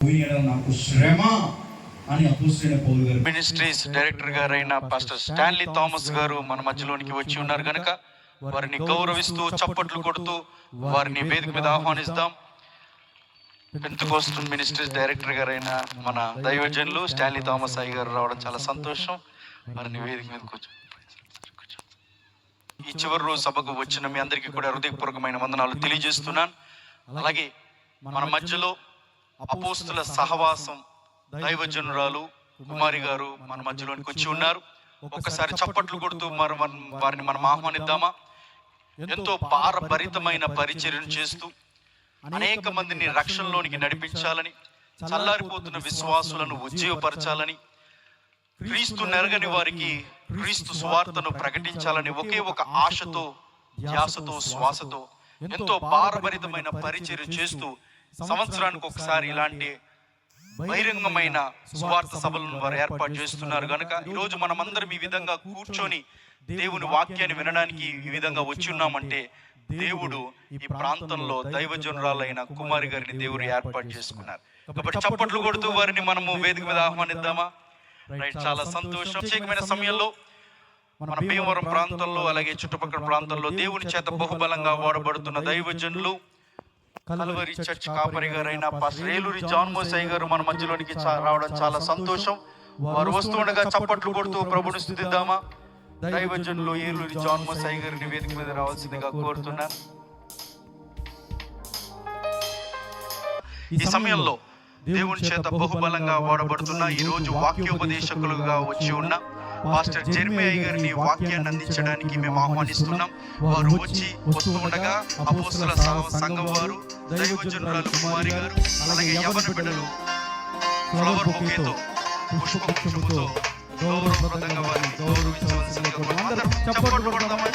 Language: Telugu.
నాకు శ్రమ అని అపోస్తలుడైన పౌలు గారు మినిస్ట్రీస్ డైరెక్టర్ గారైన పాస్టర్ స్టాన్లీ థామస్ గారు మన మధ్యలోనికి వచ్చి ఉన్నారు కనుక వారిని గౌరవిస్తూ చప్పట్లు కొడుతూ వారిని వేదిక మీద ఆహ్వానిస్తాం. పెంతెకోస్ట్ మినిస్ట్రీస్ డైరెక్టర్ గారైన మన దైవజనులు స్టాన్లీ థామస్ అయ్య గారు రావడం చాలా సంతోషం. వారిని వేదిక మీద కూర్చో. ఈ చివరి రోజు సభకు వచ్చిన మీ అందరికీ కూడా హృదయపూర్వకమైన వందనాలు తెలియజేస్తున్నాను. అలాగే మన మధ్యలో అపోస్తుల సహవాసం దైవజనురాలు కుమారి గారు మన మధ్యలోనికి వచ్చి ఉన్నారు. ఒక్కసారి చప్పట్లు కొడుతూ వారిని మనం ఆహ్వానిద్దామా? ఎంతో భారభరితమైన పరిచర్యను చేస్తూ అనేక మందిని రక్షణలోనికి నడిపించాలని, చల్లారిపోతున్న విశ్వాసులను ఉజ్జీవపరచాలని, క్రీస్తు నెరగని వారికి క్రీస్తు సువార్తను ప్రకటించాలని ఒకే ఒక ఆశతో, ధ్యాసతో, శ్వాసతో ఎంతో భారభరితమైన పరిచర్య చేస్తూ సంవత్సరానికి ఒకసారి ఇలాంటి బహిరంగమైన సువార్త సభలను వారు ఏర్పాటు చేస్తున్నారు కనుక ఈరోజు మనమందరం ఈ విధంగా కూర్చొని దేవుని వాక్యాన్ని వినడానికి ఈ విధంగా వచ్చి ఉన్నామంటే దేవుడు ఈ ప్రాంతంలో దైవజనురాలైన కుమారి గారిని దేవుడు ఏర్పాటు చేసుకున్నారు. కాబట్టి చప్పట్లు కొడుతూ వారిని మనము వేదిక మీద ఆహ్వానిద్దామా? రైట్, చాలా సంతోషం. ప్రత్యేకమైన సమయంలో మన భీమవరం ప్రాంతంలో అలాగే చుట్టుపక్కల ప్రాంతాల్లో దేవుని చేత బహుబలంగా వాడబడుతున్న దైవజనులు కల్వరి చర్చ్ కాపరి గారైన పాస్టర్ ఏలూరి జాన్ మోసయ్య గారు మన మధ్యలోనికి రావడం చాలా సంతోషం. వారు వస్తుండగా చప్పట్లు కొడుతూ ప్రభుని స్తుతిద్దామా? దైవజనులు ఏలూరి జాన్ మోసయ్య గారిని వేదిక మీద రావాల్సిందిగా కోరుతున్నారు. ఈ సమయంలో దేవుని చేత బహుబలంగా వాడబడుతున్న ఈ రోజు వాక్యోపదేశకులుగా వచ్చి ఉన్న పాస్టర్ జెర్మియా గారిని వాక్యాన్ని అందించడానికి మేము ఆహ్వానిస్తున్నాం. వారు వస్తూ ఉండగా అపోస్తల సంఘం వారు, దైవజనురాలు కుమారి గారు, అలాగే యవన బిడ్డలు ఫ్లవర్ బొకేతో, పుష్పగుచ్ఛముతో గౌరవప్రదంగా వారిని గౌరవించవలసిందిగా చప్పట్లు కొడదామా?